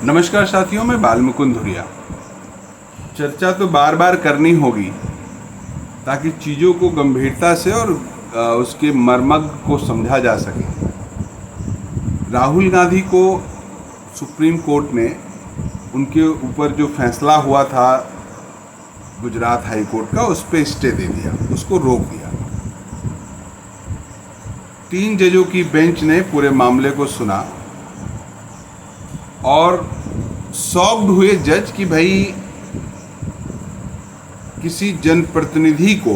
नमस्कार साथियों, मैं बाल मुकुंद धुरिया। चर्चा तो बार बार करनी होगी ताकि चीज़ों को गंभीरता से और उसके मर्मज्ञ को समझा जा सके। राहुल गांधी को सुप्रीम कोर्ट ने उनके ऊपर जो फैसला हुआ था गुजरात हाई कोर्ट का, उस पर स्टे दे दिया, उसको रोक दिया। 3 जजों की बेंच ने पूरे मामले को सुना और शॉक्ड हुए जज कि भाई किसी जनप्रतिनिधि को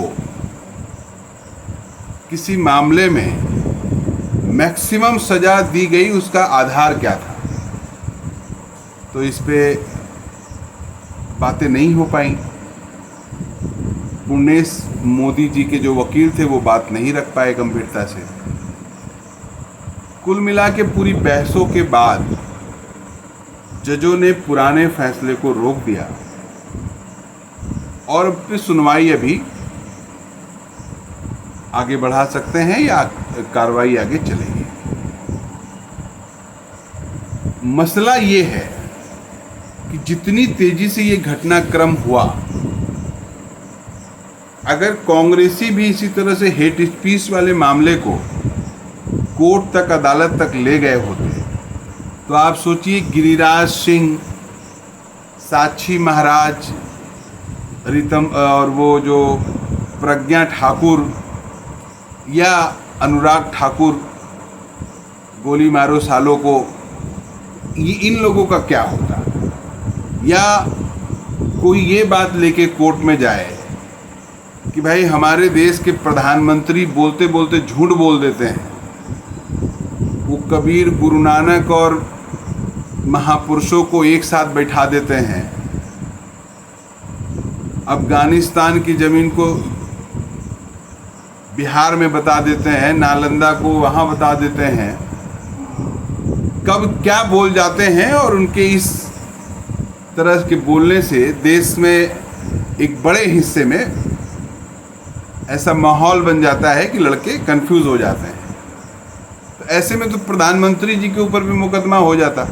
किसी मामले में मैक्सिमम सजा दी गई, उसका आधार क्या था। तो इस पे बातें नहीं हो पाई। पुर्णेश मोदी जी के जो वकील थे वो बात नहीं रख पाए गंभीरता से। कुल मिला के पूरी बहसों के बाद जजों ने पुराने फैसले को रोक दिया और फिर सुनवाई अभी आगे बढ़ा सकते हैं या कार्रवाई आगे चलेगी। मसला ये है कि जितनी तेजी से ये घटनाक्रम हुआ, अगर कांग्रेसी भी इसी तरह से हेट स्पीच वाले मामले को कोर्ट तक, अदालत तक ले गए होते तो आप सोचिए गिरिराज सिंह, साक्षी महाराज, रितम और वो जो प्रज्ञा ठाकुर या अनुराग ठाकुर, गोली मारो सालों को, इन लोगों का क्या होता। या कोई ये बात लेके कोर्ट में जाए कि भाई हमारे देश के प्रधानमंत्री बोलते बोलते झूठ बोल देते हैं। वो कबीर, गुरु नानक और महापुरुषों को एक साथ बैठा देते हैं, अफगानिस्तान की ज़मीन को बिहार में बता देते हैं, नालंदा को वहाँ बता देते हैं। कब क्या बोल जाते हैं और उनके इस तरह के बोलने से देश में एक बड़े हिस्से में ऐसा माहौल बन जाता है कि लड़के कंफ्यूज हो जाते हैं। तो ऐसे में तो प्रधानमंत्री जी के ऊपर भी मुकदमा हो जाता।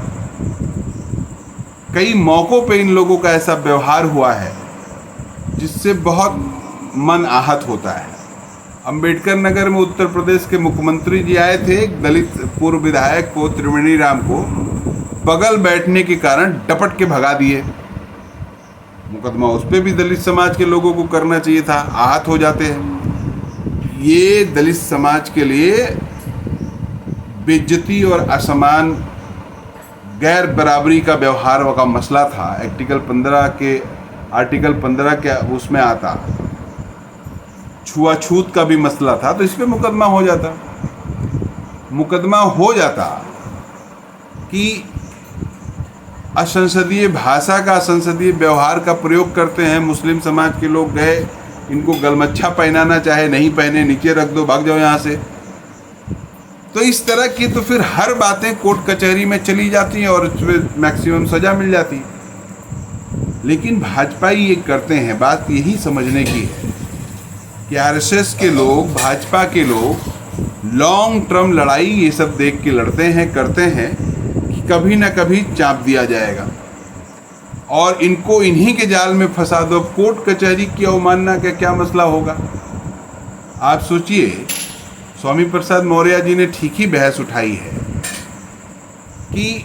कई मौक़ों पे इन लोगों का ऐसा व्यवहार हुआ है जिससे बहुत मन आहत होता है। अंबेडकर नगर में उत्तर प्रदेश के मुख्यमंत्री जी आए थे, एक दलित पूर्व विधायक को, त्रिवेणी राम को, बगल बैठने के कारण डपट के भगा दिए। मुकदमा उस पर भी दलित समाज के लोगों को करना चाहिए था, आहत हो जाते हैं। ये दलित समाज के लिए बेइज्जती और असमान, गैर बराबरी का व्यवहार का मसला था। आर्टिकल 15 के उसमें आता, छुआछूत का भी मसला था, तो इस पे मुकदमा हो जाता कि असंसदीय भाषा का, असंसदीय व्यवहार का प्रयोग करते हैं। मुस्लिम समाज के लोग गए, इनको गलमच्छा पहनाना चाहे नहीं पहने, नीचे रख दो, भाग जाओ यहाँ से। तो इस तरह की तो फिर हर बातें कोर्ट कचहरी में चली जाती हैं और उसमें मैक्सिमम सजा मिल जाती है। लेकिन भाजपा ये करते हैं, बात यही समझने की है कि आरएसएस के लोग, भाजपा के लोग लॉन्ग टर्म लड़ाई ये सब देख के लड़ते हैं, करते हैं कि कभी ना कभी चाप दिया जाएगा और इनको इन्हीं के जाल में फंसा दो। कोर्ट कचहरी की अवमानना का क्या मसला होगा। आप सोचिए, स्वामी प्रसाद मौर्य जी ने ठीक ही बहस उठाई है कि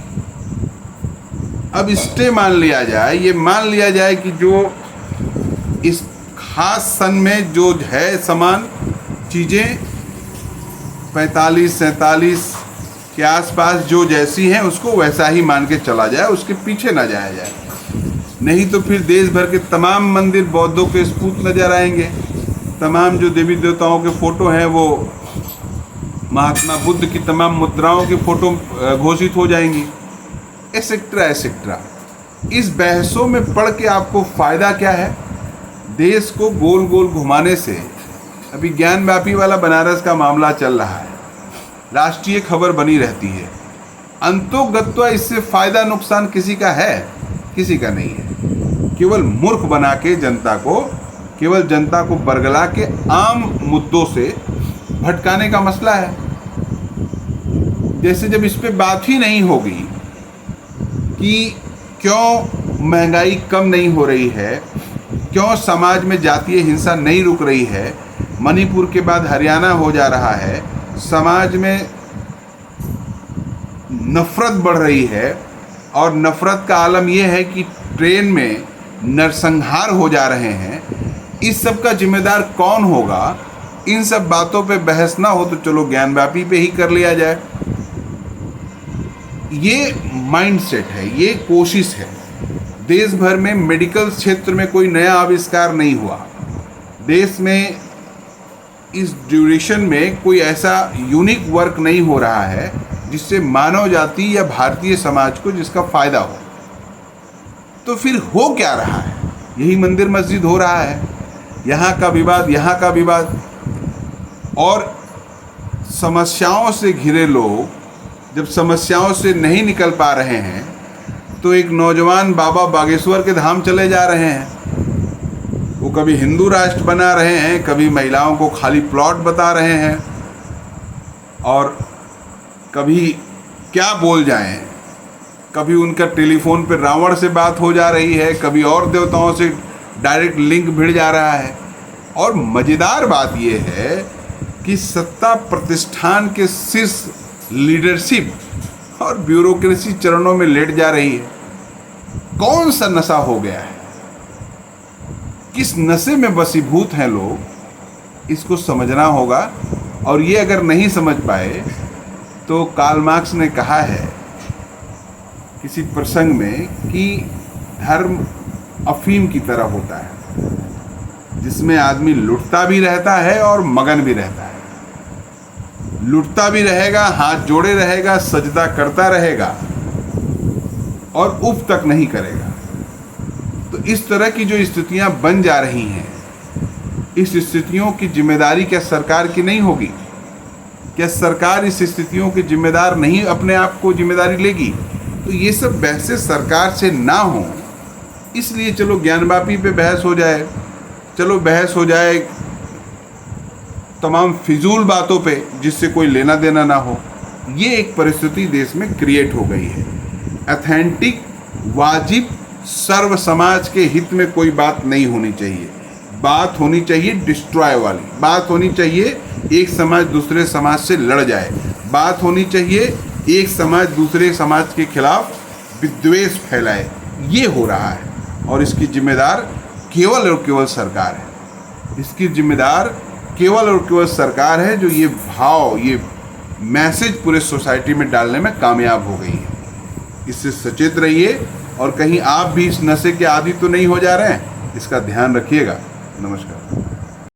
अब स्टे मान लिया जाए, ये मान लिया जाए कि जो इस खास सन में जो है समान चीज़ें 45-47 के आसपास जो जैसी हैं उसको वैसा ही मान के चला जाए, उसके पीछे ना जाया जाए। नहीं तो फिर देश भर के तमाम मंदिर बौद्धों के स्तूप नजर आएंगे, तमाम जो देवी देवताओं के फ़ोटो हैं वो महात्मा बुद्ध की तमाम मुद्राओं की फ़ोटो घोषित हो जाएंगी, एसेक्ट्रा एसेक्ट्रा। इस बहसों में पढ़ के आपको फ़ायदा क्या है। देश को गोल गोल घुमाने से, अभी ज्ञानव्यापी वाला बनारस का मामला चल रहा है, राष्ट्रीय खबर बनी रहती है। अंतोगत्वा इससे फ़ायदा नुकसान किसी का है? किसी का नहीं है। केवल मूर्ख बना के जनता को, केवल जनता को बरगला के आम मुद्दों से भटकाने का मसला है। जैसे जब इस पे बात ही नहीं होगी कि क्यों महंगाई कम नहीं हो रही है, क्यों समाज में जातीय हिंसा नहीं रुक रही है, मणिपुर के बाद हरियाणा हो जा रहा है, समाज में नफरत बढ़ रही है और नफरत का आलम यह है कि ट्रेन में नरसंहार हो जा रहे हैं। इस सब का जिम्मेदार कौन होगा? इन सब बातों पे बहस ना हो तो चलो ज्ञानव्यापी पे ही कर लिया जाए। ये माइंडसेट है, ये कोशिश है। देश भर में मेडिकल क्षेत्र में कोई नया आविष्कार नहीं हुआ। देश में इस ड्यूरेशन में कोई ऐसा यूनिक वर्क नहीं हो रहा है जिससे मानव जाति या भारतीय समाज को जिसका फायदा हो। तो फिर हो क्या रहा है? यही मंदिर मस्जिद हो रहा है, यहाँ का विवाद, यहाँ का विवाद। और समस्याओं से घिरे लोग जब समस्याओं से नहीं निकल पा रहे हैं तो एक नौजवान बाबा बागेश्वर के धाम चले जा रहे हैं। वो कभी हिंदू राष्ट्र बना रहे हैं, कभी महिलाओं को खाली प्लॉट बता रहे हैं, और कभी क्या बोल जाएं। कभी उनका टेलीफोन पर रावण से बात हो जा रही है, कभी और देवताओं से डायरेक्ट लिंक भिड़ जा रहा है। और मज़ेदार बात यह है कि सत्ता प्रतिष्ठान के शीर्ष लीडरशिप और ब्यूरोक्रेसी चरणों में लेट जा रही है। कौन सा नशा हो गया है? किस नशे में वशीभूत हैं लोग? इसको समझना होगा। और ये अगर नहीं समझ पाए तो कार्ल मार्क्स ने कहा है किसी प्रसंग में कि धर्म अफीम की तरह होता है जिसमें आदमी लुटता भी रहता है और मगन भी रहता है। लुटता भी रहेगा, हाथ जोड़े रहेगा, सजदा करता रहेगा और उफ तक नहीं करेगा। तो इस तरह की जो स्थितियां बन जा रही हैं, इस स्थितियों की जिम्मेदारी क्या सरकार की नहीं होगी? क्या सरकार इस स्थितियों की जिम्मेदार नहीं अपने आप को जिम्मेदारी लेगी? तो ये सब बहसें सरकार से ना हो, इसलिए चलो ज्ञानव्यापी पे बहस हो जाए, चलो बहस हो जाए तमाम फिजूल बातों पे जिससे कोई लेना देना ना हो। ये एक परिस्थिति देश में क्रिएट हो गई है। ऑथेंटिक, वाजिब, सर्व समाज के हित में कोई बात नहीं होनी चाहिए। बात होनी चाहिए डिस्ट्रॉय वाली, बात होनी चाहिए एक समाज दूसरे समाज से लड़ जाए, बात होनी चाहिए एक समाज दूसरे समाज के खिलाफ विद्वेष फैलाए। ये हो रहा है और इसकी जिम्मेदार केवल और केवल सरकार है। इसकी जिम्मेदार केवल और केवल सरकार है जो ये भाव, ये मैसेज पूरे सोसाइटी में डालने में कामयाब हो गई है। इससे सचेत रहिए और कहीं आप भी इस नशे के आदी तो नहीं हो जा रहे हैं, इसका ध्यान रखिएगा। नमस्कार।